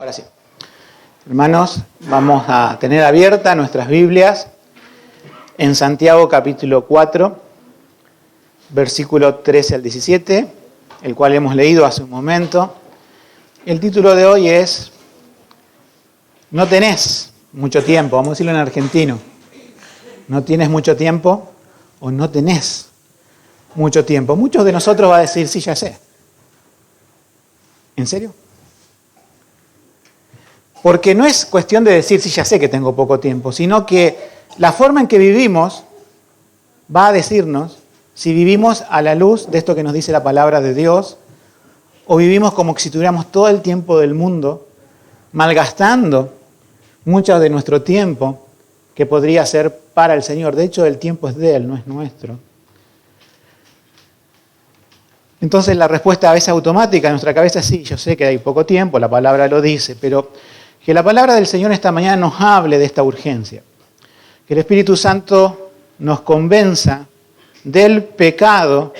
Ahora sí. Hermanos, vamos a tener abiertas nuestras Biblias en Santiago capítulo 4, versículo 13 al 17, el cual hemos leído hace un momento. El título de hoy es No tenés mucho tiempo, vamos a decirlo en argentino. No tienes mucho tiempo o no tenés mucho tiempo. Muchos de nosotros van a decir, sí, ya sé. ¿En serio? Porque no es cuestión de decir, sí, ya sé que tengo poco tiempo, sino que la forma en que vivimos va a decirnos si vivimos a la luz de esto que nos dice la palabra de Dios o vivimos como si tuviéramos todo el tiempo del mundo, malgastando mucho de nuestro tiempo que podría ser para el Señor. De hecho, el tiempo es de Él, no es nuestro. Entonces la respuesta a veces automática en nuestra cabeza es sí, yo sé que hay poco tiempo, la palabra lo dice, pero que la palabra del Señor esta mañana nos hable de esta urgencia. Que el Espíritu Santo nos convenza del pecado,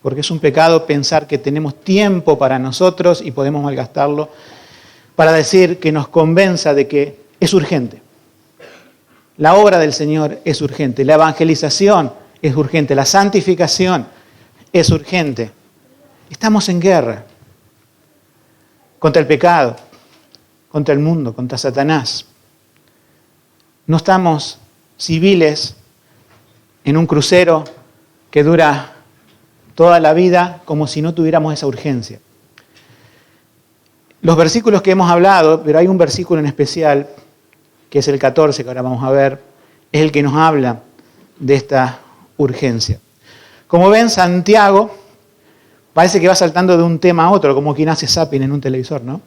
porque es un pecado pensar que tenemos tiempo para nosotros y podemos malgastarlo, para decir que nos convenza de que es urgente. La obra del Señor es urgente, la evangelización es urgente, la santificación es urgente. Estamos en guerra contra el pecado, contra el mundo, contra Satanás. No estamos civiles en un crucero que dura toda la vida como si no tuviéramos esa urgencia. Los versículos que hemos hablado, pero hay un versículo en especial, que es el 14, que ahora vamos a ver, es el que nos habla de esta urgencia. Como ven, Santiago parece que va saltando de un tema a otro, como quien hace zapping en un televisor, ¿no?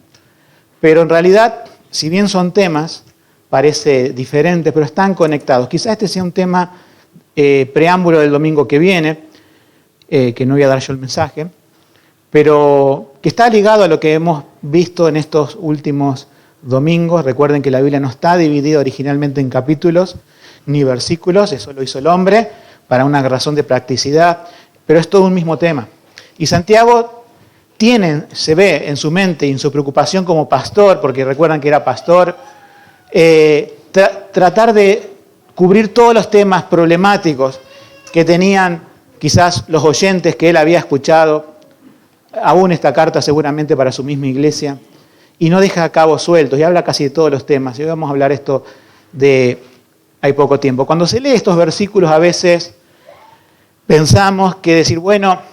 Pero en realidad, si bien son temas, parece diferentes, pero están conectados. Quizás este sea un tema preámbulo del domingo que viene, que no voy a dar yo el mensaje, pero que está ligado a lo que hemos visto en estos últimos domingos. Recuerden que la Biblia no está dividida originalmente en capítulos ni versículos, eso lo hizo el hombre para una razón de practicidad, pero es todo un mismo tema. Y Santiago se ve en su mente y en su preocupación como pastor, porque recuerdan que era pastor, tratar de cubrir todos los temas problemáticos que tenían quizás los oyentes que él había escuchado, aún esta carta seguramente para su misma iglesia, y no deja cabos sueltos, y habla casi de todos los temas. Y hoy vamos a hablar esto de hay poco tiempo. Cuando se lee estos versículos a veces pensamos que decir, bueno,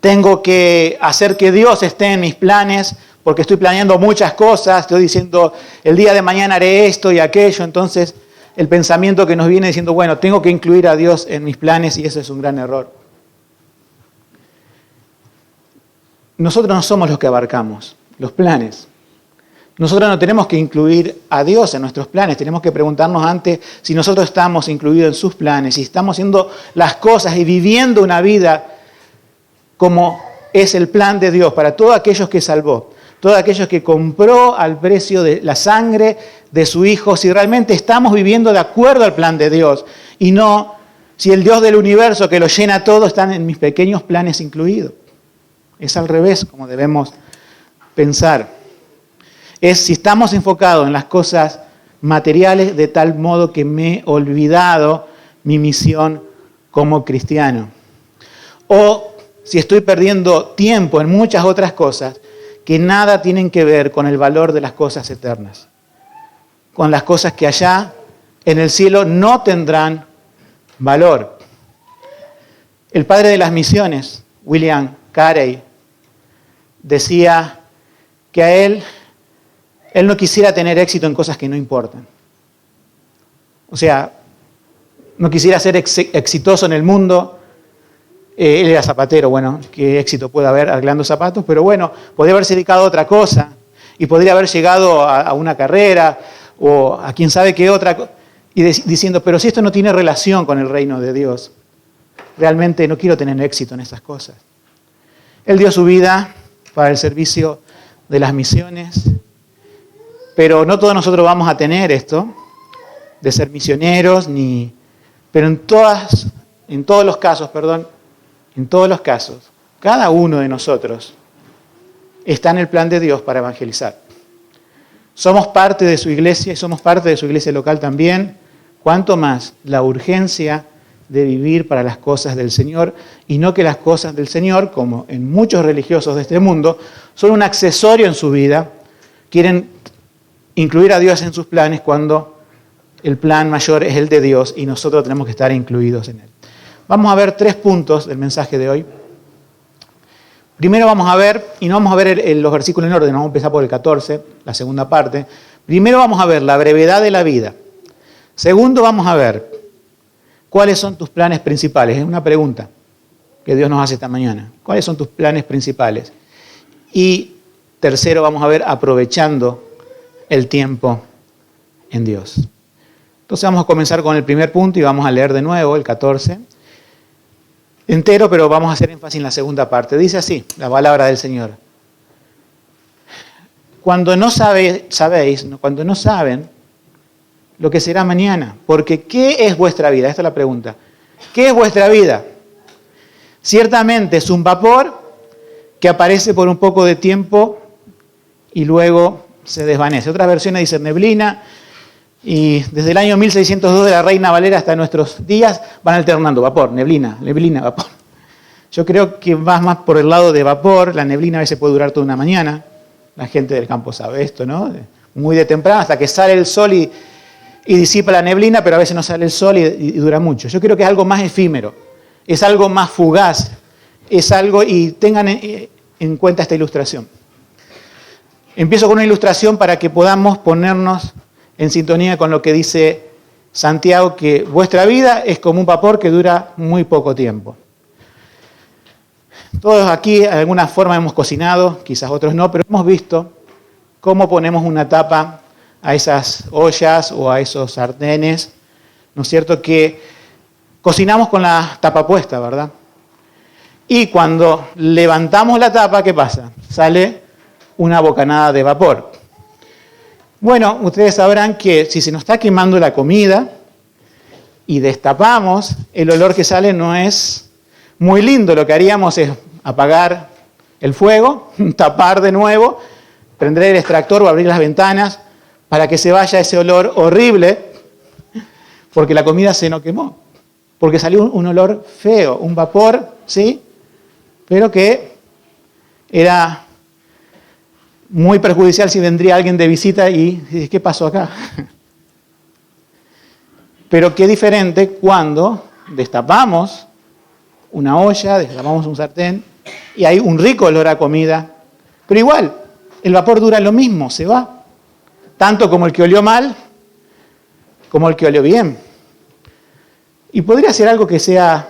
tengo que hacer que Dios esté en mis planes porque estoy planeando muchas cosas, estoy diciendo el día de mañana haré esto y aquello, entonces el pensamiento que nos viene diciendo, bueno, tengo que incluir a Dios en mis planes y eso es un gran error. Nosotros no somos los que abarcamos los planes. Nosotros no tenemos que incluir a Dios en nuestros planes, tenemos que preguntarnos antes si nosotros estamos incluidos en sus planes, si estamos haciendo las cosas y viviendo una vida como es el plan de Dios para todos aquellos que salvó, todos aquellos que compró al precio de la sangre de su Hijo, si realmente estamos viviendo de acuerdo al plan de Dios y no si el Dios del universo que lo llena todo está en mis pequeños planes incluidos. Es al revés como debemos pensar. Es si estamos enfocados en las cosas materiales de tal modo que me he olvidado mi misión como cristiano. O si estoy perdiendo tiempo en muchas otras cosas que nada tienen que ver con el valor de las cosas eternas, con las cosas que allá en el cielo no tendrán valor. El padre de las misiones, William Carey, decía que a él no quisiera tener éxito en cosas que no importan. O sea, no quisiera ser exitoso en el mundo. Él era zapatero, bueno, qué éxito puede haber arreglando zapatos, pero bueno, podría haberse dedicado a otra cosa y podría haber llegado a una carrera o a quién sabe qué otra, y diciendo, pero si esto no tiene relación con el reino de Dios, realmente no quiero tener éxito en esas cosas. Él dio su vida para el servicio de las misiones, pero no todos nosotros vamos a tener esto, de ser misioneros, pero en todos los casos, cada uno de nosotros está en el plan de Dios para evangelizar. somos parte de su iglesia y somos parte de su iglesia local también, cuánto más la urgencia de vivir para las cosas del Señor y no que las cosas del Señor, como en muchos religiosos de este mundo, son un accesorio en su vida, quieren incluir a Dios en sus planes cuando el plan mayor es el de Dios y nosotros tenemos que estar incluidos en él. Vamos a ver 3 puntos del mensaje de hoy. Primero vamos a ver, y no vamos a ver los versículos en orden, vamos a empezar por el 14, la segunda parte. Primero vamos a ver la brevedad de la vida. Segundo vamos a ver cuáles son tus planes principales. Es una pregunta que Dios nos hace esta mañana. ¿Cuáles son tus planes principales? Y tercero vamos a ver aprovechando el tiempo en Dios. Entonces vamos a comenzar con el primer punto y vamos a leer de nuevo el 14. Entero, pero vamos a hacer énfasis en la segunda parte. Dice así, la palabra del Señor. Cuando no sabéis, cuando no saben lo que será mañana, porque ¿qué es vuestra vida? Esta es la pregunta. ¿Qué es vuestra vida? Ciertamente es un vapor que aparece por un poco de tiempo y luego se desvanece. Otras versiones dicen neblina. Y desde el año 1602 de la Reina Valera hasta nuestros días van alternando vapor, neblina, vapor. Yo creo que vas más por el lado de vapor, la neblina a veces puede durar toda una mañana, la gente del campo sabe esto, ¿no? Muy de temprano hasta que sale el sol y disipa la neblina, pero a veces no sale el sol y dura mucho. Yo creo que es algo más efímero, es algo más fugaz, es algo, y tengan en cuenta esta ilustración. Empiezo con una ilustración para que podamos ponernos en sintonía con lo que dice Santiago, que vuestra vida es como un vapor que dura muy poco tiempo. Todos aquí de alguna forma hemos cocinado, quizás otros no, pero hemos visto cómo ponemos una tapa a esas ollas o a esos sartenes, ¿no es cierto? Que cocinamos con la tapa puesta, ¿verdad? Y cuando levantamos la tapa, ¿qué pasa? Sale una bocanada de vapor. Bueno, ustedes sabrán que si se nos está quemando la comida y destapamos, el olor que sale no es muy lindo. Lo que haríamos es apagar el fuego, tapar de nuevo, prender el extractor o abrir las ventanas para que se vaya ese olor horrible, porque la comida se nos quemó, porque salió un olor feo, un vapor, ¿sí? Pero que era muy perjudicial si vendría alguien de visita y ¿qué pasó acá? Pero qué diferente cuando destapamos una olla, destapamos un sartén y hay un rico olor a comida. Pero igual, el vapor dura lo mismo, se va. Tanto como el que olió mal, como el que olió bien. Y podría ser algo que sea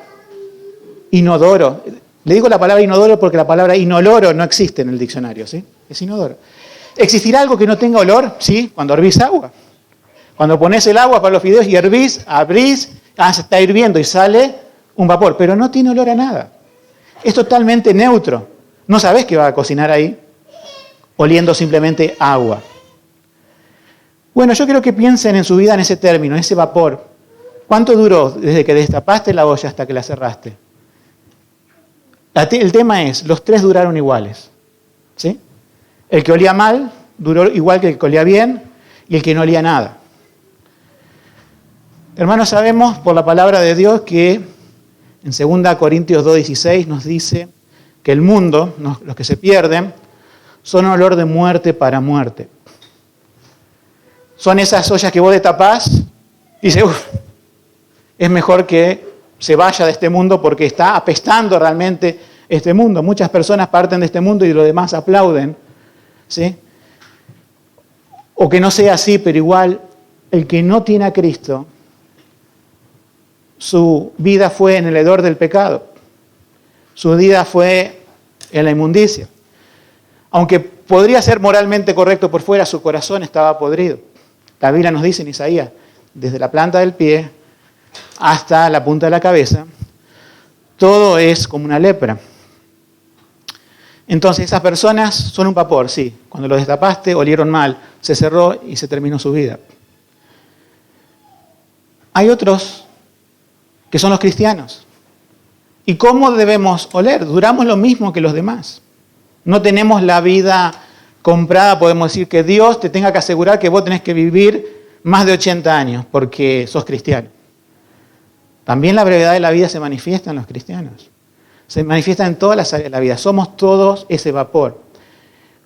inodoro. Le digo la palabra inodoro porque la palabra inoloro no existe en el diccionario, ¿sí? Es inodoro. ¿Existirá algo que no tenga olor? Sí, cuando hervís agua. Cuando pones el agua para los fideos y hervís, abrís, se está hirviendo y sale un vapor, pero no tiene olor a nada. Es totalmente neutro. No sabés que va a cocinar ahí oliendo simplemente agua. Bueno, yo quiero que piensen en su vida en ese término, en ese vapor. ¿Cuánto duró desde que destapaste la olla hasta que la cerraste? El tema es, los 3 duraron iguales, ¿sí? El que olía mal duró igual que el que olía bien y el que no olía nada. Hermanos, sabemos por la palabra de Dios que en 2 Corintios 2:16 nos dice que el mundo, los que se pierden, son olor de muerte para muerte. Son esas ollas que vos destapás y dices, es mejor que se vaya de este mundo porque está apestando realmente este mundo. Muchas personas parten de este mundo y los demás aplauden, ¿sí? O que no sea así, pero igual el que no tiene a Cristo, su vida fue en el hedor del pecado. Su vida fue en la inmundicia. Aunque podría ser moralmente correcto por fuera, su corazón estaba podrido. La Biblia nos dice en Isaías, desde la planta del pie hasta la punta de la cabeza, todo es como una lepra. Entonces esas personas son un vapor, sí. Cuando lo destapaste, olieron mal, se cerró y se terminó su vida. Hay otros que son los cristianos. ¿Y cómo debemos oler? Duramos lo mismo que los demás. No tenemos la vida comprada, podemos decir que Dios te tenga que asegurar que vos tenés que vivir más de 80 años porque sos cristiano. También la brevedad de la vida se manifiesta en los cristianos. Se manifiesta en todas las áreas de la vida. Somos todos ese vapor.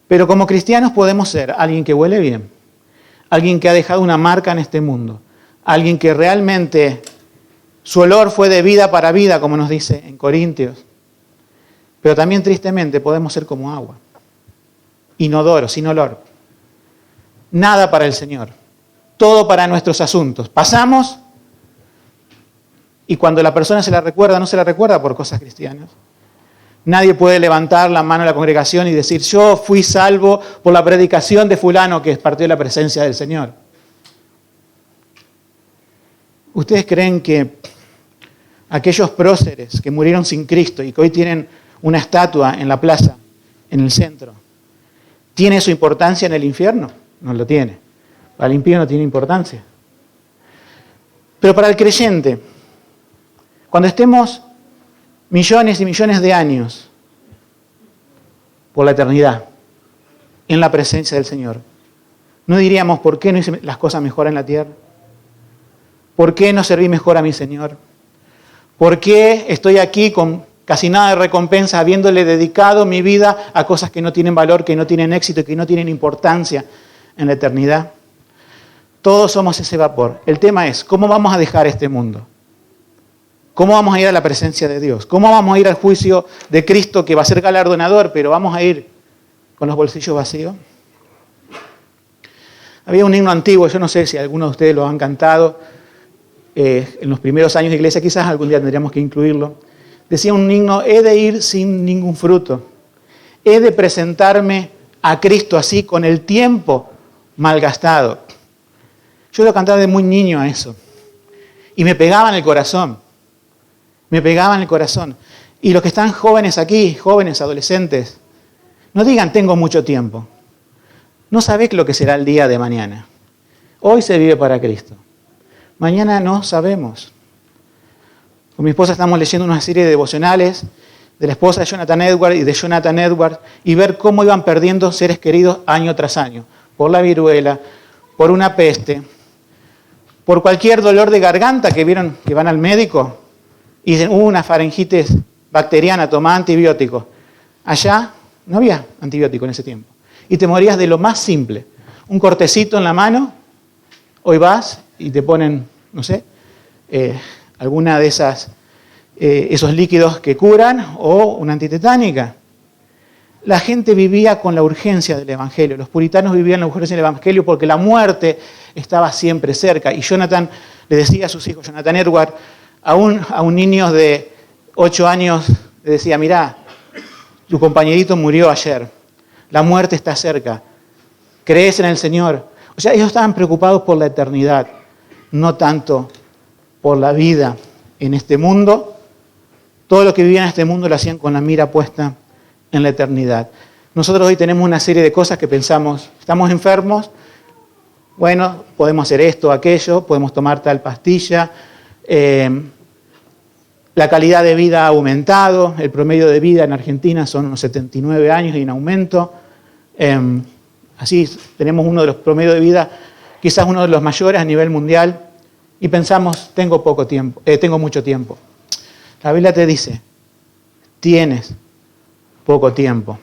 Pero como cristianos podemos ser alguien que huele bien, alguien que ha dejado una marca en este mundo, alguien que realmente su olor fue de vida para vida, como nos dice en Corintios. Pero también tristemente podemos ser como agua, inodoro, sin olor. Nada para el Señor, todo para nuestros asuntos. Pasamos y cuando la persona se la recuerda, no se la recuerda por cosas cristianas. Nadie puede levantar la mano a la congregación y decir, yo fui salvo por la predicación de fulano que partió de la presencia del Señor. ¿Ustedes creen que aquellos próceres que murieron sin Cristo y que hoy tienen una estatua en la plaza, en el centro, tiene su importancia en el infierno? No lo tiene. Para el impío no tiene importancia. Pero para el creyente, cuando estemos millones y millones de años por la eternidad en la presencia del Señor, ¿no diríamos por qué no hice las cosas mejor en la tierra? ¿Por qué no serví mejor a mi Señor? ¿Por qué estoy aquí con casi nada de recompensa, habiéndole dedicado mi vida a cosas que no tienen valor, que no tienen éxito y que no tienen importancia en la eternidad? Todos somos ese vapor. El tema es, ¿cómo vamos a dejar este mundo? ¿Cómo vamos a ir a la presencia de Dios? ¿Cómo vamos a ir al juicio de Cristo que va a ser galardonador, pero vamos a ir con los bolsillos vacíos? Había un himno antiguo, yo no sé si algunos de ustedes lo han cantado, en los primeros años de iglesia, quizás algún día tendríamos que incluirlo. Decía un himno, he de ir sin ningún fruto, he de presentarme a Cristo así con el tiempo malgastado. Yo lo cantaba de muy niño a eso y me pegaba en el corazón. Me pegaba en el corazón. Y los que están jóvenes aquí, jóvenes, adolescentes, no digan tengo mucho tiempo. No sabés lo que será el día de mañana. Hoy se vive para Cristo. Mañana no sabemos. Con mi esposa estamos leyendo una serie de devocionales de la esposa de Jonathan Edwards y de Jonathan Edwards y ver cómo iban perdiendo seres queridos año tras año. Por la viruela, por una peste, por cualquier dolor de garganta que vieron que van al médico y dicen, una faringitis bacteriana, toma antibiótico. Allá no había antibiótico en ese tiempo. Y te morías de lo más simple. Un cortecito en la mano, hoy vas y te ponen, no sé, alguna de esos líquidos que curan o una antitetánica. La gente vivía con la urgencia del Evangelio. Los puritanos vivían la urgencia del Evangelio porque la muerte estaba siempre cerca. Y Jonathan le decía a sus hijos, Jonathan Edwards, a un niño de 8 años, le decía, mirá, tu compañerito murió ayer. La muerte está cerca. ¿Crees en el Señor? O sea, ellos estaban preocupados por la eternidad, no tanto por la vida en este mundo. Todo lo que vivían en este mundo lo hacían con la mira puesta en la eternidad. Nosotros hoy tenemos una serie de cosas que pensamos, estamos enfermos, bueno, podemos hacer esto, aquello, podemos tomar tal pastilla, la calidad de vida ha aumentado, el promedio de vida en Argentina son unos 79 años y en aumento. Así tenemos uno de los promedios de vida, quizás uno de los mayores a nivel mundial, y pensamos, tengo mucho tiempo. La Biblia te dice, tienes poco tiempo.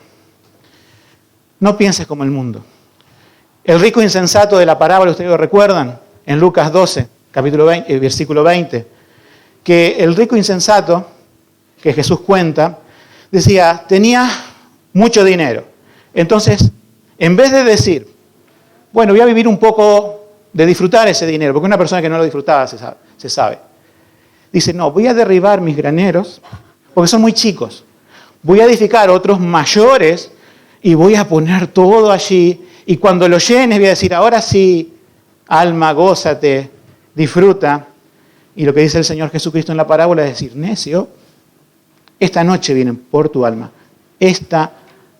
No pienses como el mundo. El rico insensato de la parábola, ustedes lo recuerdan, en Lucas 12, capítulo 20, versículo 20, que el rico insensato, que Jesús cuenta, decía, tenía mucho dinero. Entonces, en vez de decir, bueno, voy a vivir un poco de disfrutar ese dinero, porque una persona que no lo disfrutaba se sabe. Dice, no, voy a derribar mis graneros, porque son muy chicos. Voy a edificar otros mayores y voy a poner todo allí. Y cuando lo llenes voy a decir, ahora sí, alma, gózate, disfruta. Y lo que dice el Señor Jesucristo en la parábola es decir, necio, esta noche vienen por tu alma. Esta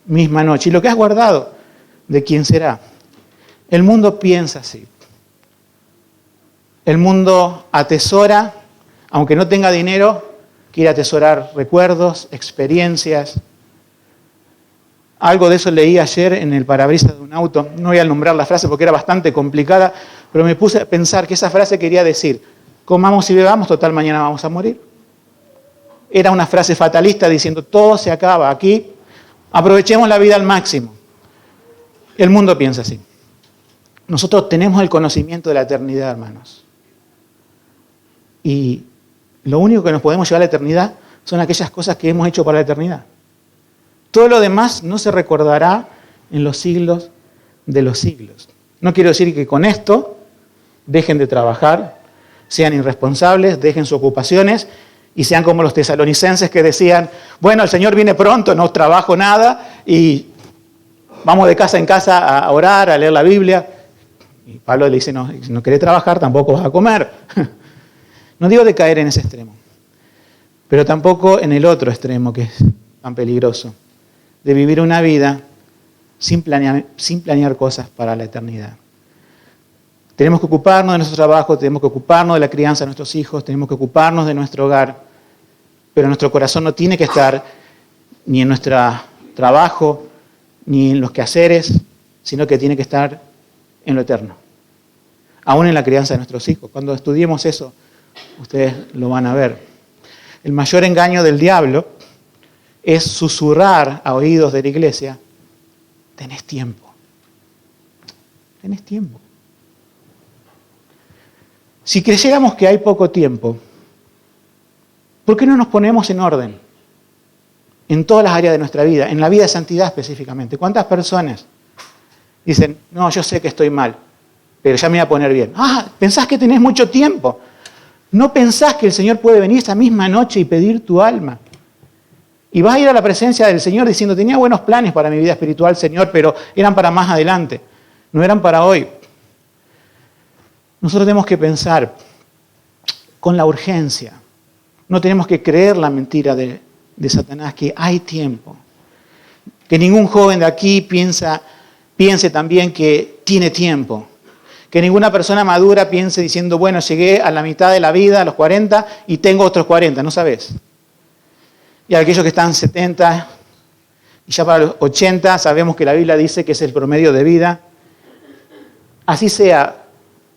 misma noche. Y lo que has guardado, ¿de quién será? El mundo piensa así. El mundo atesora, aunque no tenga dinero, quiere atesorar recuerdos, experiencias. Algo de eso leí ayer en el parabrisas de un auto. No voy a nombrar la frase porque era bastante complicada, pero me puse a pensar que esa frase quería decir, comamos y bebamos, total mañana vamos a morir. Era una frase fatalista diciendo, todo se acaba aquí, aprovechemos la vida al máximo. El mundo piensa así. Nosotros tenemos el conocimiento de la eternidad, hermanos. Y lo único que nos podemos llevar a la eternidad son aquellas cosas que hemos hecho para la eternidad. Todo lo demás no se recordará en los siglos de los siglos. No quiero decir que con esto dejen de trabajar, sean irresponsables, dejen sus ocupaciones y sean como los tesalonicenses que decían, bueno, el Señor viene pronto, no trabajo nada y vamos de casa en casa a orar, a leer la Biblia. Y Pablo le dice, no, si no querés trabajar, tampoco vas a comer. No digo de caer en ese extremo, pero tampoco en el otro extremo que es tan peligroso, de vivir una vida sin planear cosas para la eternidad. Tenemos que ocuparnos de nuestro trabajo, tenemos que ocuparnos de la crianza de nuestros hijos, tenemos que ocuparnos de nuestro hogar, pero nuestro corazón no tiene que estar ni en nuestro trabajo, ni en los quehaceres, sino que tiene que estar en lo eterno. Aún en la crianza de nuestros hijos. Cuando estudiemos eso, ustedes lo van a ver. El mayor engaño del diablo es susurrar a oídos de la iglesia, tenés tiempo. Tenés tiempo. Si creyéramos que hay poco tiempo, ¿por qué no nos ponemos en orden? En todas las áreas de nuestra vida, en la vida de santidad específicamente. ¿Cuántas personas dicen, no, yo sé que estoy mal, pero ya me voy a poner bien? Ah, pensás que tenés mucho tiempo. ¿No pensás que el Señor puede venir esa misma noche y pedir tu alma? Y vas a ir a la presencia del Señor diciendo, tenía buenos planes para mi vida espiritual, Señor, pero eran para más adelante, no eran para hoy. Nosotros tenemos que pensar con la urgencia. No tenemos que creer la mentira de Satanás, que hay tiempo. Que ningún joven de aquí piense también que tiene tiempo. Que ninguna persona madura piense diciendo, bueno, llegué a la mitad de la vida, a los 40, y tengo otros 40, ¿no sabes? Y aquellos que están 70 y ya para los 80, sabemos que la Biblia dice que es el promedio de vida. Así sea,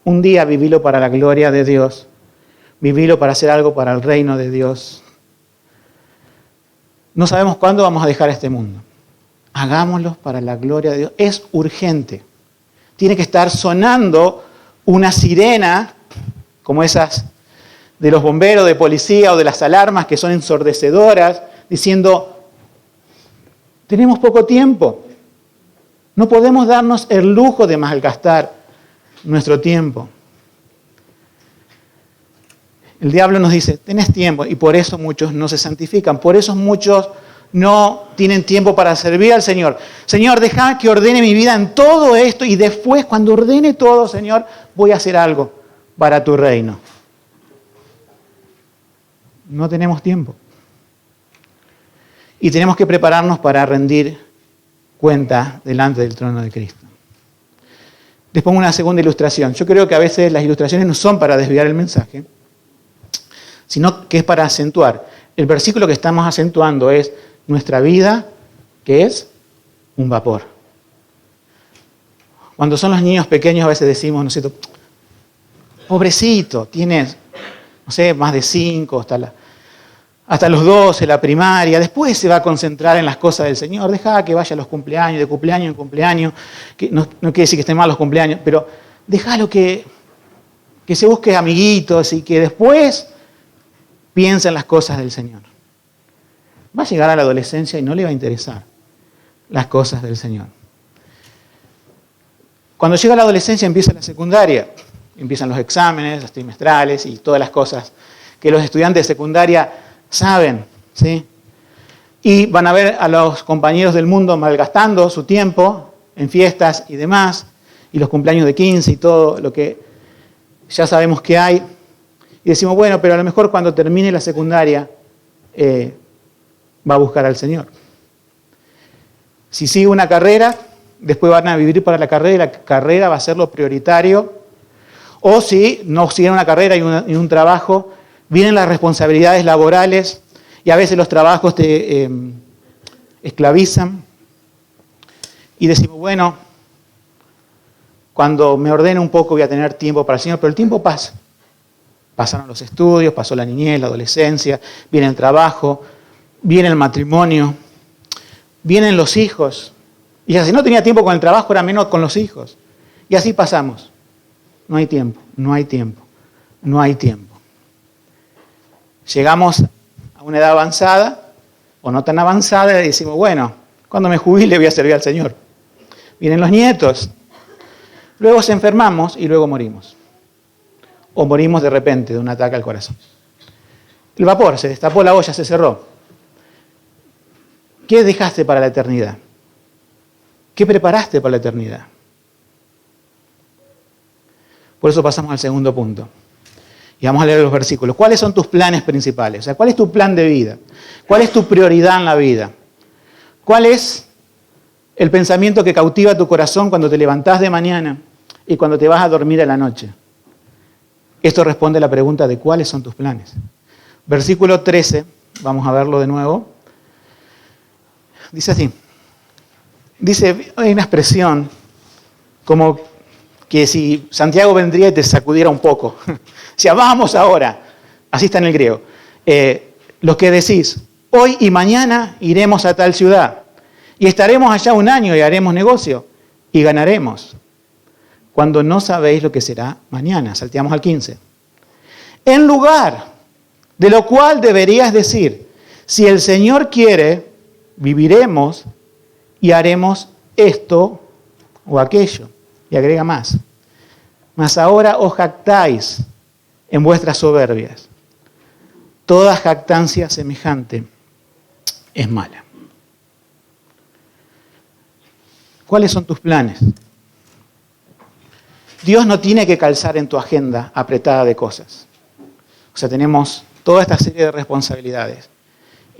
un día vivilo para la gloria de Dios, vivilo para hacer algo para el reino de Dios. No sabemos cuándo vamos a dejar este mundo. Hagámoslo para la gloria de Dios. Es urgente. Tiene que estar sonando una sirena, como esas de los bomberos, de policía o de las alarmas que son ensordecedoras, diciendo, tenemos poco tiempo. No podemos darnos el lujo de malgastar nuestro tiempo. El diablo nos dice, tenés tiempo, y por eso muchos no se santifican, por eso muchos no tienen tiempo para servir al Señor. Señor, deja que ordene mi vida en todo esto, y después, cuando ordene todo, Señor, voy a hacer algo para tu reino. No tenemos tiempo. Y tenemos que prepararnos para rendir cuenta delante del trono de Cristo. Les pongo una segunda ilustración. Yo creo que a veces las ilustraciones no son para desviar el mensaje, sino que es para acentuar. El versículo que estamos acentuando es nuestra vida, que es un vapor. Cuando son los niños pequeños a veces decimos, ¿no es cierto? Pobrecito, tienes, no sé, más de 5, hasta los 12, la primaria, después se va a concentrar en las cosas del Señor, deja que vaya a los cumpleaños, de cumpleaños en cumpleaños, que no quiere decir que estén mal los cumpleaños, pero déjalo que se busque amiguitos y que después piense en las cosas del Señor. Va a llegar a la adolescencia y no le va a interesar las cosas del Señor. Cuando llega la adolescencia empieza la secundaria, empiezan los exámenes, los trimestrales y todas las cosas que los estudiantes de secundaria saben, ¿sí? Y van a ver a los compañeros del mundo malgastando su tiempo en fiestas y demás, y los cumpleaños de 15 y todo lo que ya sabemos que hay. Y decimos, bueno, pero a lo mejor cuando termine la secundaria va a buscar al Señor. Si sigue una carrera, después van a vivir para la carrera y la carrera va a ser lo prioritario. O si no siguen una carrera y un trabajo, vienen las responsabilidades laborales y a veces los trabajos te esclavizan. y decimos, bueno, cuando me ordene un poco voy a tener tiempo para el Señor, pero el tiempo pasa. Pasaron los estudios, pasó la niñez, la adolescencia, viene el trabajo, viene el matrimonio, vienen los hijos. Y si no tenía tiempo con el trabajo, era menos con los hijos. Y así pasamos. No hay tiempo, no hay tiempo, no hay tiempo. Llegamos a una edad avanzada, o no tan avanzada, y decimos, bueno, cuando me jubile voy a servir al Señor. Vienen los nietos. Luego se enfermamos y luego morimos. O morimos de repente de un ataque al corazón. El vapor, se destapó la olla, se cerró. ¿Qué dejaste para la eternidad? ¿Qué preparaste para la eternidad? Por eso pasamos al segundo punto. Y vamos a leer los versículos. ¿Cuáles son tus planes principales? O sea, ¿cuál es tu plan de vida? ¿Cuál es tu prioridad en la vida? ¿Cuál es el pensamiento que cautiva tu corazón cuando te levantás de mañana y cuando te vas a dormir a la noche? Esto responde a la pregunta de cuáles son tus planes. Versículo 13, vamos a verlo de nuevo. Dice así. Dice, hay una expresión como que si Santiago vendría y te sacudiera un poco. O sea, vamos ahora. Así está en el griego. Los que decís, hoy y mañana iremos a tal ciudad y estaremos allá un año y haremos negocio y ganaremos. Cuando no sabéis lo que será mañana. Salteamos al 15. En lugar de lo cual deberías decir, si el Señor quiere, viviremos y haremos esto o aquello. Y agrega más. Mas ahora os jactáis en vuestras soberbias. Toda jactancia semejante es mala. ¿Cuáles son tus planes? Dios no tiene que calzar en tu agenda apretada de cosas. O sea, tenemos toda esta serie de responsabilidades.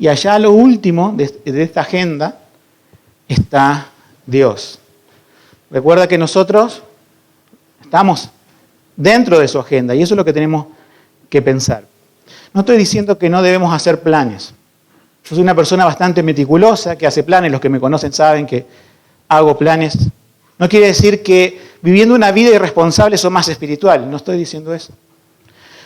Y allá lo último de esta agenda está Dios. Recuerda que nosotros estamos dentro de su agenda y eso es lo que tenemos que pensar. No estoy diciendo que no debemos hacer planes. Yo soy una persona bastante meticulosa que hace planes. Los que me conocen saben que hago planes. No quiere decir que viviendo una vida irresponsable soy más espiritual. No estoy diciendo eso.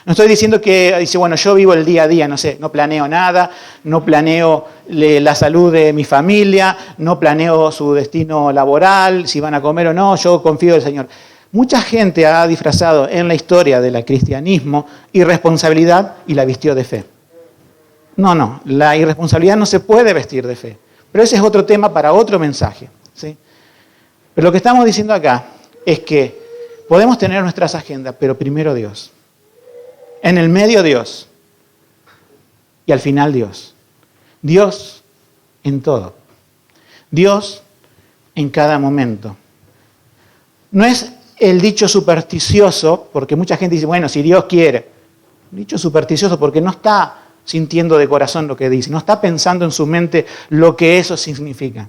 No estoy diciendo que, dice, bueno, yo vivo el día a día, no sé, no planeo nada, no planeo la salud de mi familia, no planeo su destino laboral, si van a comer o no, yo confío en el Señor. Mucha gente ha disfrazado en la historia del cristianismo irresponsabilidad y la vistió de fe. No, la irresponsabilidad no se puede vestir de fe. Pero ese es otro tema para otro mensaje, ¿sí? Pero lo que estamos diciendo acá es que podemos tener nuestras agendas, pero primero Dios. En el medio Dios. Y al final Dios. Dios en todo. Dios en cada momento. No es el dicho supersticioso, porque mucha gente dice, bueno, si Dios quiere. Dicho supersticioso porque no está sintiendo de corazón lo que dice, no está pensando en su mente lo que eso significa.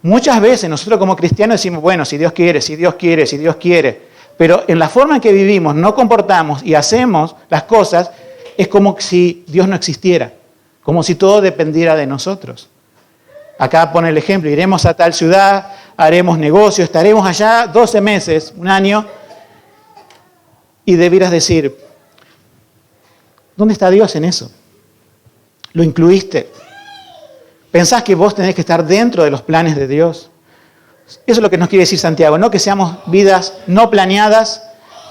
Muchas veces nosotros como cristianos decimos, bueno, si Dios quiere, si Dios quiere, si Dios quiere. Pero en la forma en que vivimos, no comportamos y hacemos las cosas, es como si Dios no existiera, como si todo dependiera de nosotros. Acá pone el ejemplo, iremos a tal ciudad, haremos negocio, estaremos allá 12 meses, un año, y debieras decir, ¿dónde está Dios en eso? ¿Lo incluiste? ¿Pensás que vos tenés que estar dentro de los planes de Dios? Eso es lo que nos quiere decir Santiago, no que seamos vidas no planeadas,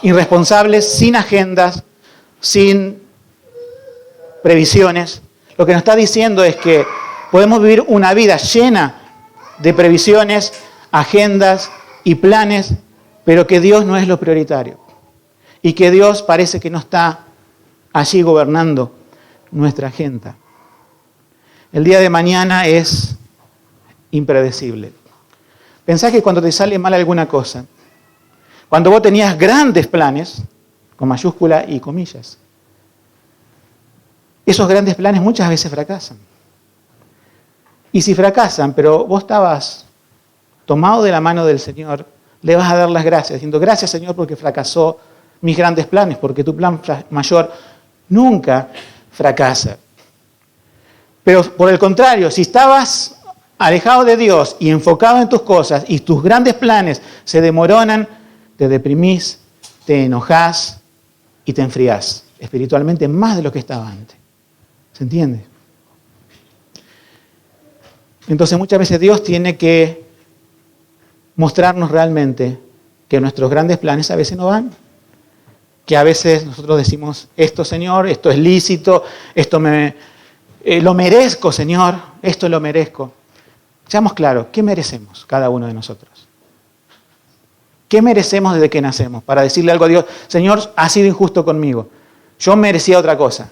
irresponsables, sin agendas, sin previsiones. Lo que nos está diciendo es que podemos vivir una vida llena de previsiones, agendas y planes, pero que Dios no es lo prioritario. Y que Dios parece que no está allí gobernando nuestra agenda. El día de mañana es impredecible. Pensá que cuando te sale mal alguna cosa, cuando vos tenías grandes planes, con mayúscula y comillas, esos grandes planes muchas veces fracasan. Y si fracasan, pero vos estabas tomado de la mano del Señor, le vas a dar las gracias, diciendo, gracias Señor porque fracasó mis grandes planes, porque tu plan mayor nunca fracasa. Pero por el contrario, si estabas alejado de Dios y enfocado en tus cosas y tus grandes planes se demoronan, te deprimís, te enojás y te enfriás espiritualmente más de lo que estaba antes. ¿Se entiende? Entonces muchas veces Dios tiene que mostrarnos realmente que nuestros grandes planes a veces no van. Que a veces nosotros decimos, esto Señor, esto es lícito, esto lo merezco Señor, esto lo merezco. Seamos claros, ¿qué merecemos cada uno de nosotros? ¿Qué merecemos desde que nacemos? Para decirle algo a Dios, Señor, has sido injusto conmigo, yo merecía otra cosa.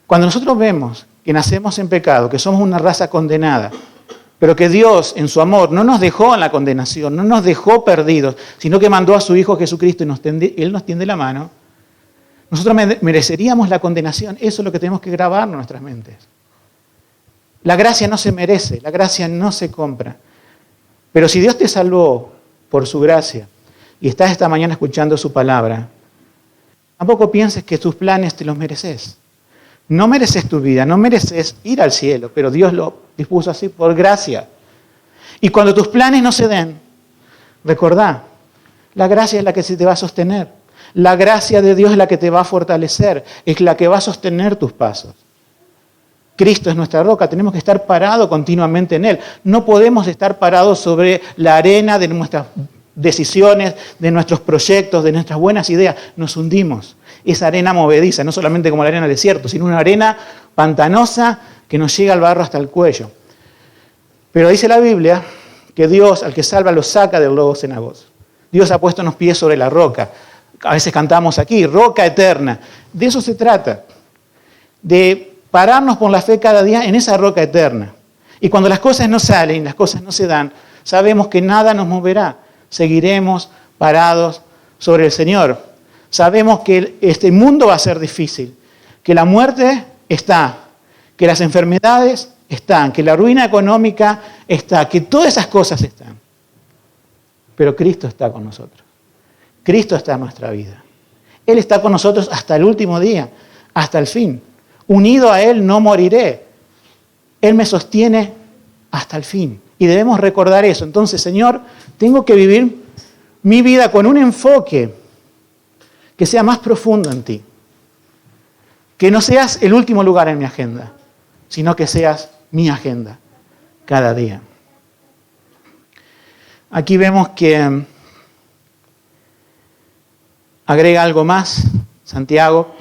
Cuando nosotros vemos que nacemos en pecado, que somos una raza condenada, pero que Dios en su amor no nos dejó en la condenación, no nos dejó perdidos, sino que mandó a su Hijo Jesucristo y Él nos tiende la mano, nosotros mereceríamos la condenación. Eso es lo que tenemos que grabar en nuestras mentes. La gracia no se merece, la gracia no se compra. Pero si Dios te salvó por su gracia y estás esta mañana escuchando su palabra, tampoco pienses que tus planes te los mereces. No mereces tu vida, no mereces ir al cielo, pero Dios lo dispuso así por gracia. Y cuando tus planes no se den, recordá, la gracia es la que se te va a sostener. La gracia de Dios es la que te va a fortalecer, es la que va a sostener tus pasos. Cristo es nuestra roca, tenemos que estar parados continuamente en Él. No podemos estar parados sobre la arena de nuestras decisiones, de nuestros proyectos, de nuestras buenas ideas. Nos hundimos. Esa arena movediza, no solamente como la arena del desierto, sino una arena pantanosa que nos llega al barro hasta el cuello. Pero dice la Biblia que Dios, al que salva, lo saca del lodo cenagoso. Dios ha puesto los pies sobre la roca. A veces cantamos aquí, roca eterna. De eso se trata. De pararnos por la fe cada día en esa roca eterna. Y cuando las cosas no salen, las cosas no se dan, sabemos que nada nos moverá. Seguiremos parados sobre el Señor. Sabemos que este mundo va a ser difícil, que la muerte está, que las enfermedades están, que la ruina económica está, que todas esas cosas están. Pero Cristo está con nosotros. Cristo está en nuestra vida. Él está con nosotros hasta el último día, hasta el fin. Unido a Él no moriré. Él me sostiene hasta el fin. Y debemos recordar eso. Entonces, Señor, tengo que vivir mi vida con un enfoque que sea más profundo en ti. Que no seas el último lugar en mi agenda, sino que seas mi agenda cada día. Aquí vemos que agrega algo más, Santiago,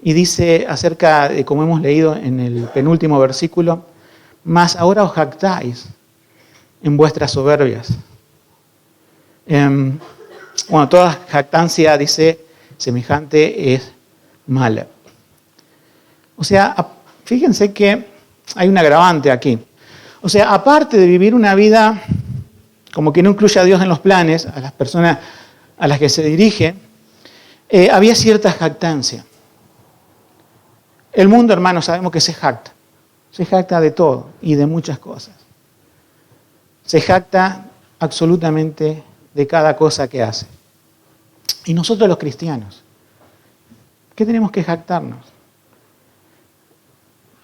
y dice acerca de, como hemos leído en el penúltimo versículo, mas ahora os jactáis en vuestras soberbias. Bueno, toda jactancia, dice, semejante es mala. O sea, fíjense que hay un agravante aquí. O sea, aparte de vivir una vida como que no incluye a Dios en los planes, a las personas a las que se dirige, había cierta jactancia. El mundo, hermanos, sabemos que se jacta de todo y de muchas cosas. Se jacta absolutamente de cada cosa que hace. Y nosotros los cristianos, ¿qué tenemos que jactarnos?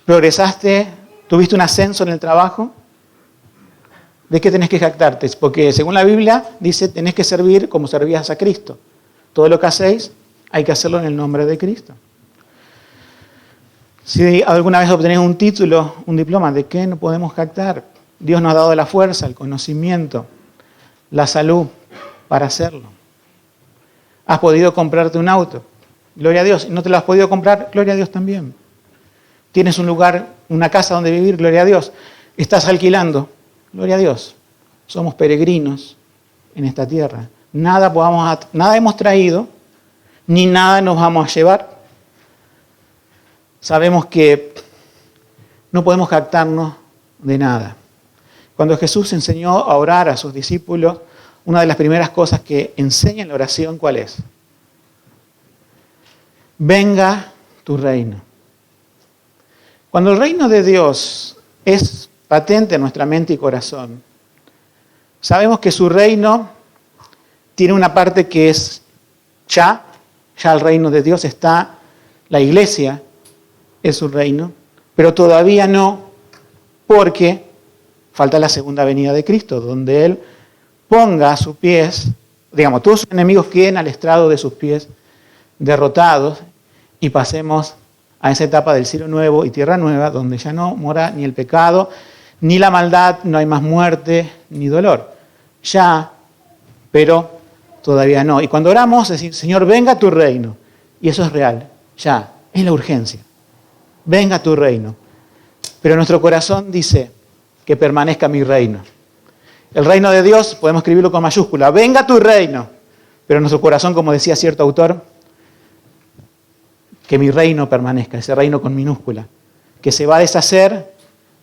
¿Progresaste? ¿Tuviste un ascenso en el trabajo? ¿De qué tenés que jactarte? Porque según la Biblia dice, tenés que servir como servías a Cristo. Todo lo que hacéis hay que hacerlo en el nombre de Cristo. Si alguna vez obtenés un título, un diploma, ¿de qué no podemos jactar? Dios nos ha dado la fuerza, el conocimiento, la salud para hacerlo. ¿Has podido comprarte un auto? Gloria a Dios. ¿No te lo has podido comprar? Gloria a Dios también. ¿Tienes un lugar, una casa donde vivir? Gloria a Dios. ¿Estás alquilando? Gloria a Dios. Somos peregrinos en esta tierra. Nada hemos traído, ni nada nos vamos a llevar. Sabemos que no podemos jactarnos de nada. Cuando Jesús enseñó a orar a sus discípulos, una de las primeras cosas que enseña en la oración, ¿cuál es? Venga tu reino. Cuando el reino de Dios es patente en nuestra mente y corazón, sabemos que su reino tiene una parte que es ya el reino de Dios está, la iglesia es su reino, pero todavía no, porque falta la segunda venida de Cristo, donde Él ponga a sus pies, digamos, todos sus enemigos queden al estrado de sus pies, derrotados, y pasemos a esa etapa del cielo nuevo y tierra nueva, donde ya no mora ni el pecado, ni la maldad, no hay más muerte, ni dolor. Ya, pero todavía no. Y cuando oramos, decimos, Señor, venga tu reino. Y eso es real, ya, es la urgencia. Venga tu reino. Pero nuestro corazón dice que permanezca mi reino. El reino de Dios, podemos escribirlo con mayúscula, venga tu reino. Pero nuestro corazón, como decía cierto autor, que mi reino permanezca, ese reino con minúscula, que se va a deshacer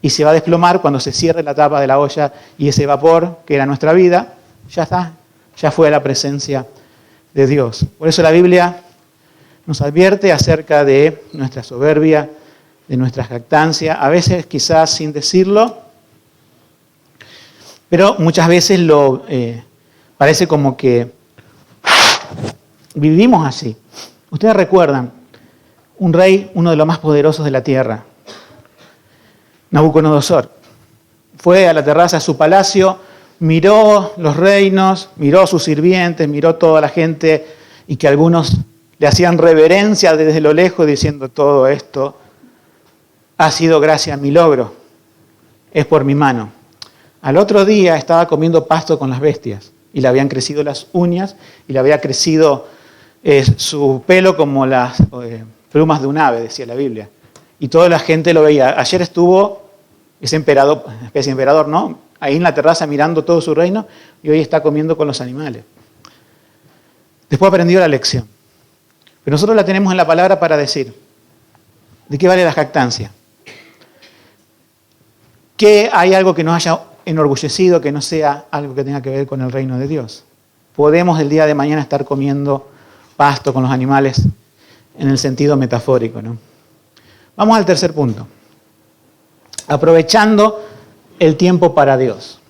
y se va a desplomar cuando se cierre la tapa de la olla y ese vapor, que era nuestra vida, ya está, ya fue a la presencia de Dios. Por eso la Biblia nos advierte acerca de nuestra soberbia, de nuestra jactancia, a veces quizás sin decirlo, pero muchas veces parece como que vivimos así. Ustedes recuerdan, un rey, uno de los más poderosos de la tierra, Nabucodonosor, fue a la terraza de su palacio, miró los reinos, miró a sus sirvientes, miró toda la gente y que algunos le hacían reverencia desde lo lejos diciendo todo esto ha sido gracias a mi logro, es por mi mano. Al otro día estaba comiendo pasto con las bestias y le habían crecido las uñas y le había crecido su pelo como las plumas de un ave, decía la Biblia. Y toda la gente lo veía. Ayer estuvo ese emperador, especie de emperador, ¿no? Ahí en la terraza mirando todo su reino y hoy está comiendo con los animales. Después aprendió la lección. Pero nosotros la tenemos en la palabra para decir, ¿de qué vale la jactancia? Que hay algo que nos haya enorgullecido, que no sea algo que tenga que ver con el reino de Dios. Podemos el día de mañana estar comiendo pasto con los animales en el sentido metafórico, ¿no? Vamos al tercer punto. Aprovechando el tiempo para Dios.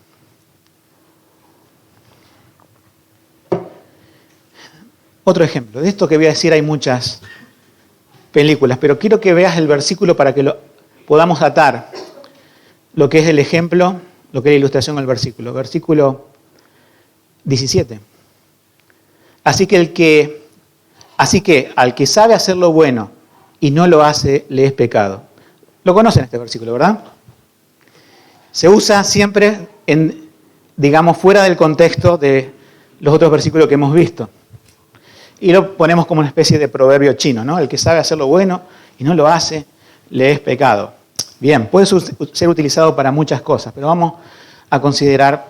Otro ejemplo. De esto que voy a decir hay muchas películas, pero quiero que veas el versículo para que lo podamos atar lo que es el ejemplo, lo que es la ilustración al versículo. Versículo 17. Así que al que sabe hacer lo bueno y no lo hace, le es pecado. Lo conocen este versículo, ¿verdad? Se usa siempre fuera del contexto de los otros versículos que hemos visto. Y lo ponemos como una especie de proverbio chino, ¿no? El que sabe hacer lo bueno y no lo hace, le es pecado. Bien, puede ser utilizado para muchas cosas, pero vamos a considerar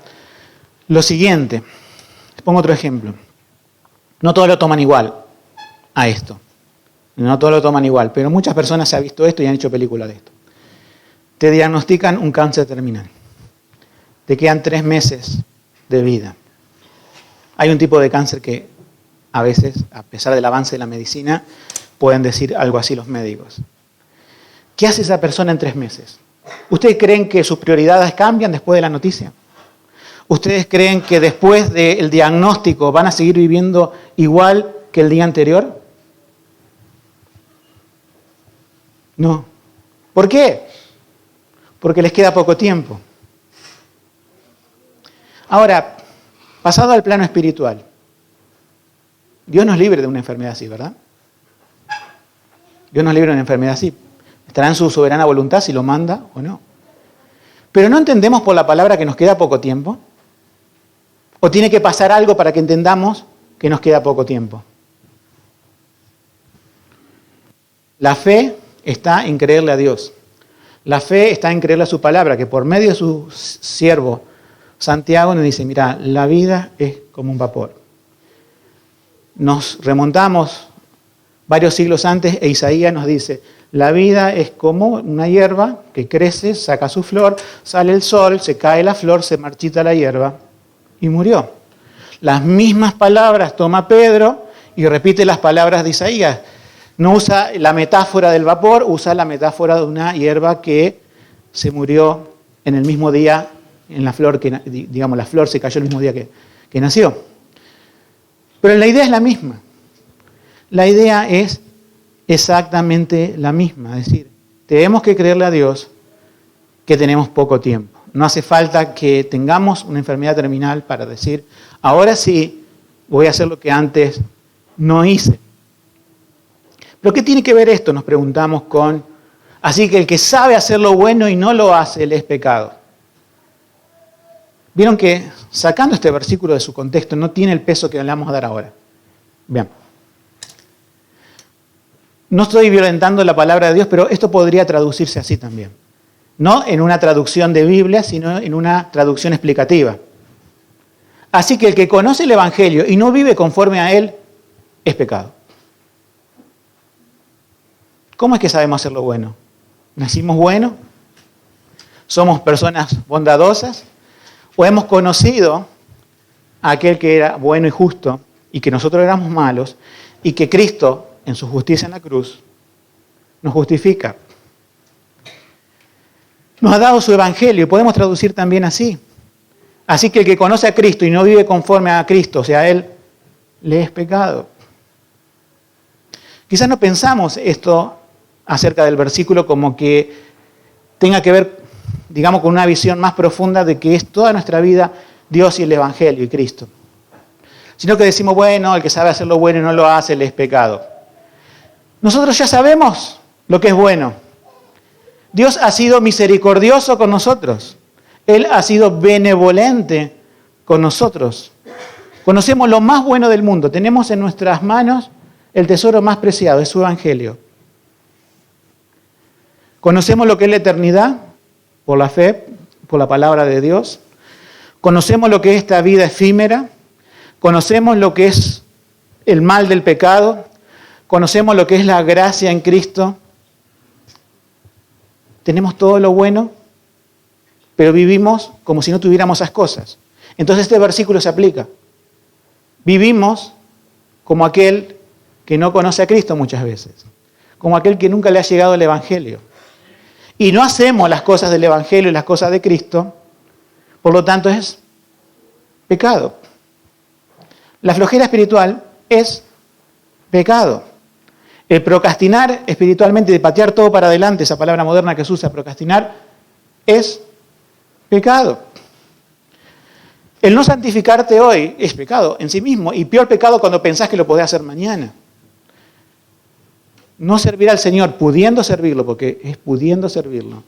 lo siguiente. Les pongo otro ejemplo. No todos lo toman igual a esto. No todos lo toman igual, pero muchas personas se han visto esto y han hecho películas de esto. Te diagnostican un cáncer terminal. Te quedan 3 meses de vida. Hay un tipo de cáncer que a veces, a pesar del avance de la medicina, pueden decir algo así los médicos. ¿Qué hace esa persona en 3 meses? ¿Ustedes creen que sus prioridades cambian después de la noticia? ¿Ustedes creen que después del diagnóstico van a seguir viviendo igual que el día anterior? No. ¿Por qué? Porque les queda poco tiempo. Ahora, pasado al plano espiritual, Dios nos libre de una enfermedad así, ¿verdad? Dios nos libre de una enfermedad así. Estará en su soberana voluntad si lo manda o no. Pero ¿no entendemos por la palabra que nos queda poco tiempo? ¿O tiene que pasar algo para que entendamos que nos queda poco tiempo? La fe está en creerle a Dios. La fe está en creerle a su palabra, que por medio de su siervo Santiago nos dice, mira, la vida es como un vapor. Nos remontamos varios siglos antes e Isaías nos dice, la vida es como una hierba que crece, saca su flor, sale el sol, se cae la flor, se marchita la hierba y murió. Las mismas palabras toma Pedro y repite las palabras de Isaías. No usa la metáfora del vapor, usa la metáfora de una hierba que se murió en el mismo día, en la flor, la flor se cayó el mismo día que nació. Pero la idea es la misma. La idea es exactamente la misma. Es decir, tenemos que creerle a Dios que tenemos poco tiempo. No hace falta que tengamos una enfermedad terminal para decir, ahora sí voy a hacer lo que antes no hice. ¿Pero qué tiene que ver esto? Nos preguntamos con, así que el que sabe hacer lo bueno y no lo hace, le es pecado. Vieron que sacando este versículo de su contexto no tiene el peso que le vamos a dar ahora. Bien. No estoy violentando la palabra de Dios, pero esto podría traducirse así también. No en una traducción de Biblia, sino en una traducción explicativa. Así que el que conoce el Evangelio y no vive conforme a él, es pecado. ¿Cómo es que sabemos hacer lo bueno? ¿Nacimos buenos? ¿Somos personas bondadosas? ¿O hemos conocido a aquel que era bueno y justo y que nosotros éramos malos y que Cristo, en su justicia en la cruz, nos justifica? Nos ha dado su Evangelio y podemos traducir también así. Así que el que conoce a Cristo y no vive conforme a Cristo, o sea, a Él, le es pecado. Quizás no pensamos esto acerca del versículo como que tenga que ver, digamos, con una visión más profunda de que es toda nuestra vida Dios y el Evangelio y Cristo. Sino que decimos, bueno, el que sabe hacer lo bueno y no lo hace, le es pecado. Nosotros ya sabemos lo que es bueno. Dios ha sido misericordioso con nosotros. Él ha sido benevolente con nosotros. Conocemos lo más bueno del mundo. Tenemos en nuestras manos el tesoro más preciado, es su Evangelio. Conocemos lo que es la eternidad por la fe, por la palabra de Dios. Conocemos lo que es esta vida efímera. Conocemos lo que es el mal del pecado. Conocemos lo que es la gracia en Cristo. Tenemos todo lo bueno, pero vivimos como si no tuviéramos esas cosas. Entonces este versículo se aplica. Vivimos como aquel que no conoce a Cristo muchas veces, como aquel que nunca le ha llegado el Evangelio. Y no hacemos las cosas del Evangelio y las cosas de Cristo, por lo tanto es pecado. La flojera espiritual es pecado. El procrastinar espiritualmente, de patear todo para adelante, esa palabra moderna que se usa, procrastinar, es pecado. El no santificarte hoy es pecado en sí mismo, y peor pecado cuando pensás que lo podés hacer mañana. No servir al Señor pudiendo servirlo, porque es pudiendo servirlo.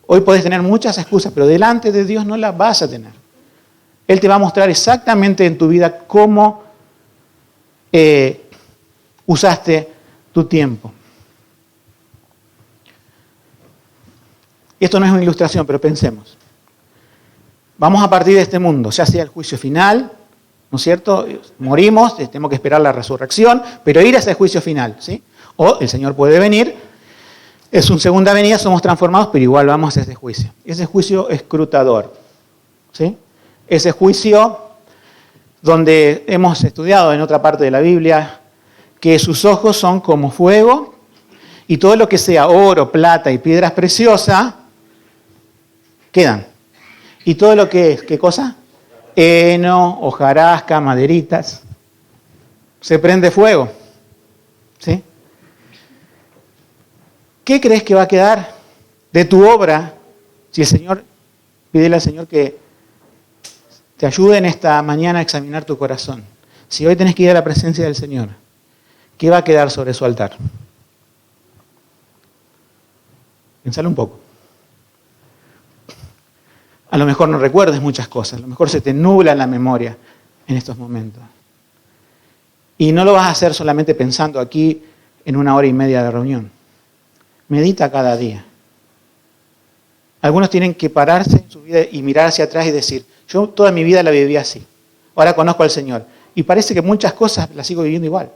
Hoy podés tener muchas excusas, pero delante de Dios no las vas a tener. Él te va a mostrar exactamente en tu vida cómo usaste tu tiempo. Y esto no es una ilustración, pero pensemos. Vamos a partir de este mundo, ya sea el juicio final, ¿no es cierto? Morimos, tenemos que esperar la resurrección, pero ir a ese juicio final, ¿sí? O el Señor puede venir, es una segunda venida, somos transformados, pero igual vamos a ese juicio. Ese juicio escrutador, ¿sí? Ese juicio donde hemos estudiado en otra parte de la Biblia que sus ojos son como fuego y todo lo que sea oro, plata y piedras preciosas quedan. Y todo lo que es, ¿qué cosa? Heno, hojarasca, maderitas, se prende fuego, ¿sí? ¿Qué crees que va a quedar de tu obra si el Señor, pídele al Señor que te ayude en esta mañana a examinar tu corazón? Si hoy tenés que ir a la presencia del Señor, ¿qué va a quedar sobre su altar? Pensalo un poco. A lo mejor no recuerdes muchas cosas, a lo mejor se te nubla la memoria en estos momentos. Y no lo vas a hacer solamente pensando aquí en 1 hora y media de reunión. Medita cada día. Algunos tienen que pararse en su vida y mirar hacia atrás y decir, yo toda mi vida la viví así, ahora conozco al Señor. Y parece que muchas cosas las sigo viviendo igual.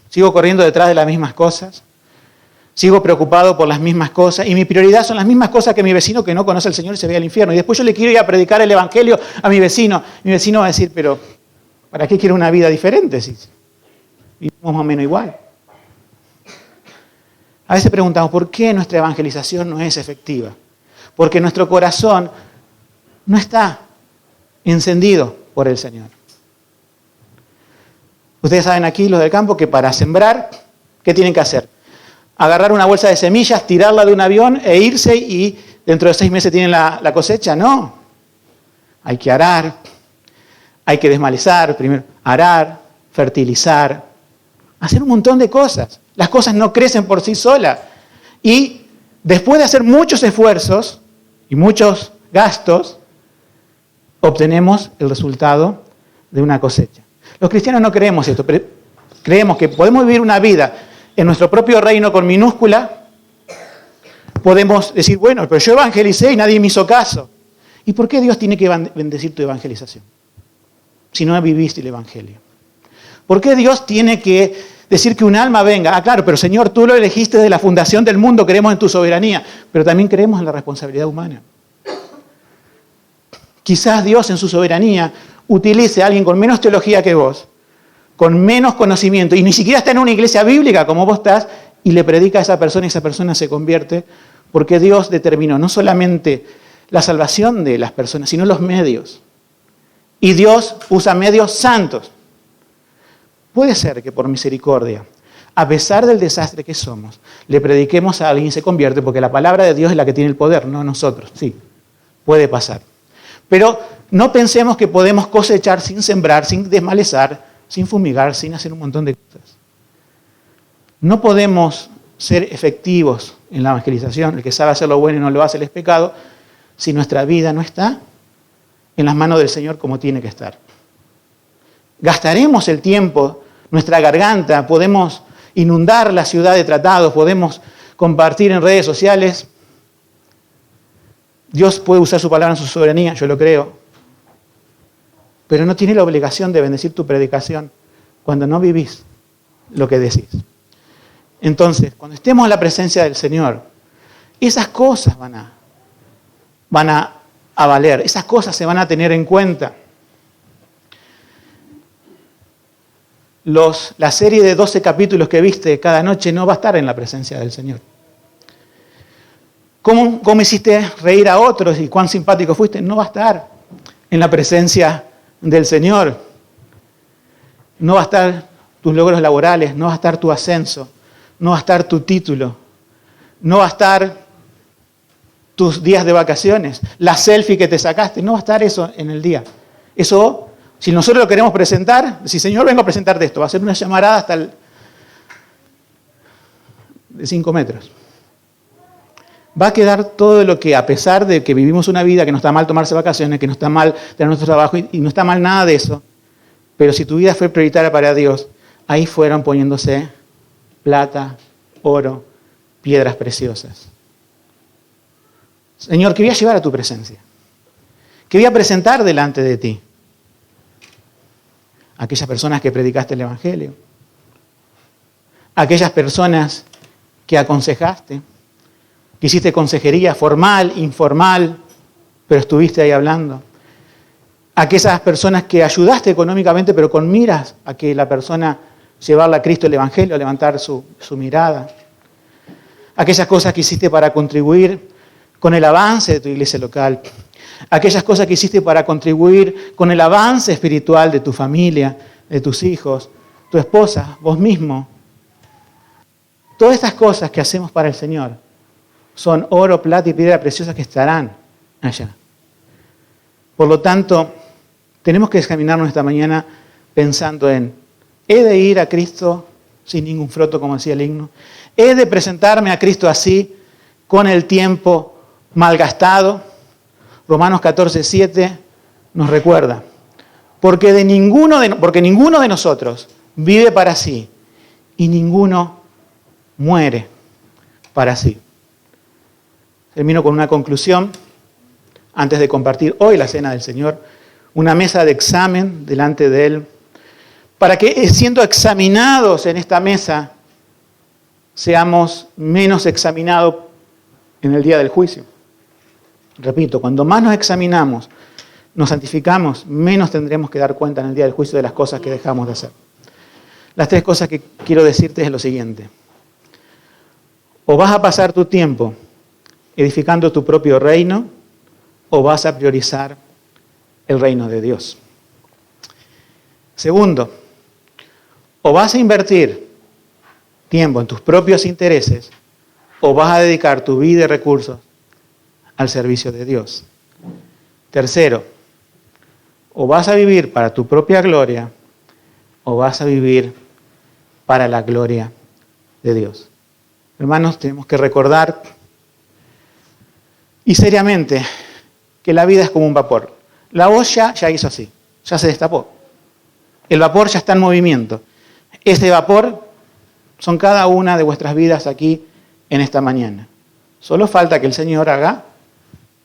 Sigo corriendo detrás de las mismas cosas, sigo preocupado por las mismas cosas, y mi prioridad son las mismas cosas que mi vecino que no conoce al Señor y se ve al infierno. Y después yo le quiero ir a predicar el Evangelio a mi vecino. Mi vecino va a decir, pero ¿para qué quiero una vida diferente si vivimos más o menos igual? A veces preguntamos, ¿por qué nuestra evangelización no es efectiva? Porque nuestro corazón no está encendido por el Señor. Ustedes saben aquí, los del campo, que para sembrar, ¿qué tienen que hacer? agarrar una bolsa de semillas, tirarla de un avión e irse y dentro de 6 meses tienen la cosecha. No. Hay que arar, hay que desmalezar, primero arar, fertilizar, hacer un montón de cosas. Las cosas no crecen por sí solas. Y después de hacer muchos esfuerzos y muchos gastos, obtenemos el resultado de una cosecha. Los cristianos no creemos esto, pero creemos que podemos vivir una vida en nuestro propio reino con minúscula. Podemos decir, bueno, pero yo evangelicé y nadie me hizo caso. ¿Y por qué Dios tiene que bendecir tu evangelización si no viviste el evangelio? ¿Por qué Dios tiene que decir que un alma venga? Ah, claro, pero Señor, tú lo elegiste desde la fundación del mundo, creemos en tu soberanía, pero también creemos en la responsabilidad humana. Quizás Dios en su soberanía utilice a alguien con menos teología que vos, con menos conocimiento, y ni siquiera está en una iglesia bíblica como vos estás, y le predica a esa persona y esa persona se convierte, porque Dios determinó no solamente la salvación de las personas, sino los medios. Y Dios usa medios santos. Puede ser que por misericordia, a pesar del desastre que somos, le prediquemos a alguien y se convierte, porque la palabra de Dios es la que tiene el poder, no nosotros. Sí, puede pasar. Pero no pensemos que podemos cosechar sin sembrar, sin desmalezar, sin fumigar, sin hacer un montón de cosas. No podemos ser efectivos en la evangelización. El que sabe hacer lo bueno y no lo hace, él es pecado, si nuestra vida no está en las manos del Señor como tiene que estar. Gastaremos el tiempo, nuestra garganta, podemos inundar la ciudad de tratados, podemos compartir en redes sociales. Dios puede usar su palabra en su soberanía, yo lo creo, pero no tiene la obligación de bendecir tu predicación cuando no vivís lo que decís. Entonces, cuando estemos en la presencia del Señor, esas cosas van a valer, esas cosas se van a tener en cuenta. La serie de 12 capítulos que viste cada noche no va a estar en la presencia del Señor. ¿Cómo hiciste reír a otros y cuán simpático fuiste? No va a estar en la presencia del Señor. No va a estar tus logros laborales, no va a estar tu ascenso, no va a estar tu título, no va a estar tus días de vacaciones, la selfie que te sacaste, no va a estar eso en el día. Eso, si nosotros lo queremos presentar, si Señor vengo a presentarte esto, va a ser una llamarada hasta de 5 metros. Va a quedar todo lo que, a pesar de que vivimos una vida que no está mal tomarse vacaciones, que no está mal tener nuestro trabajo y no está mal nada de eso, pero si tu vida fue prioritaria para Dios, ahí fueron poniéndose plata, oro, piedras preciosas. Señor, ¿qué voy a llevar a tu presencia? ¿Qué voy a presentar delante de ti? Aquellas personas que predicaste el Evangelio, aquellas personas que aconsejaste, que hiciste consejería formal, informal, pero estuviste ahí hablando. Aquellas personas que ayudaste económicamente, pero con miras a que la persona llevarla a Cristo el Evangelio, a levantar su mirada. Aquellas cosas que hiciste para contribuir con el avance de tu iglesia local. Aquellas cosas que hiciste para contribuir con el avance espiritual de tu familia, de tus hijos, tu esposa, vos mismo. Todas estas cosas que hacemos para el Señor son oro, plata y piedra preciosa que estarán allá. Por lo tanto, tenemos que examinarnos esta mañana pensando en, ¿he de ir a Cristo sin ningún fruto, como decía el himno? ¿He de presentarme a Cristo así, con el tiempo malgastado? Romanos 14:7 nos recuerda, porque ninguno de nosotros vive para sí y ninguno muere para sí. Termino con una conclusión, antes de compartir hoy la cena del Señor, una mesa de examen delante de Él, para que siendo examinados en esta mesa, seamos menos examinados en el día del juicio. Repito, cuando más nos examinamos, nos santificamos, menos tendremos que dar cuenta en el día del juicio de las cosas que dejamos de hacer. Las 3 cosas que quiero decirte es lo siguiente. O vas a pasar tu tiempo edificando tu propio reino, o vas a priorizar el reino de Dios. Segundo, o vas a invertir tiempo en tus propios intereses o vas a dedicar tu vida y recursos al servicio de Dios? Tercero, o vas a vivir para tu propia gloria o vas a vivir para la gloria de Dios. Hermanos, tenemos que recordar y seriamente que la vida es como un vapor. La olla ya hizo así, ya se destapó. El vapor ya está en movimiento. Ese vapor son cada una de vuestras vidas aquí en esta mañana. Solo falta que el Señor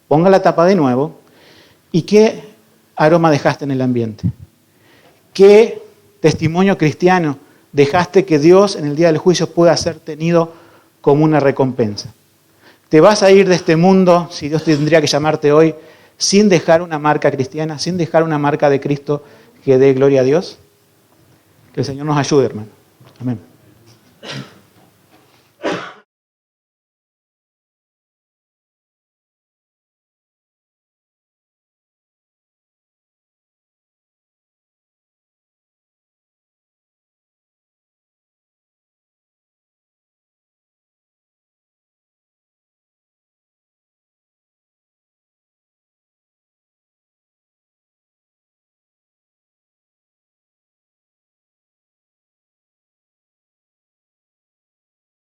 ponga la tapa de nuevo. ¿Y qué aroma dejaste en el ambiente? ¿Qué testimonio cristiano dejaste que Dios en el día del juicio pueda ser tenido como una recompensa? ¿Te vas a ir de este mundo, si Dios tendría que llamarte hoy, sin dejar una marca cristiana, sin dejar una marca de Cristo que dé gloria a Dios? Que el Señor nos ayude, hermano. Amén.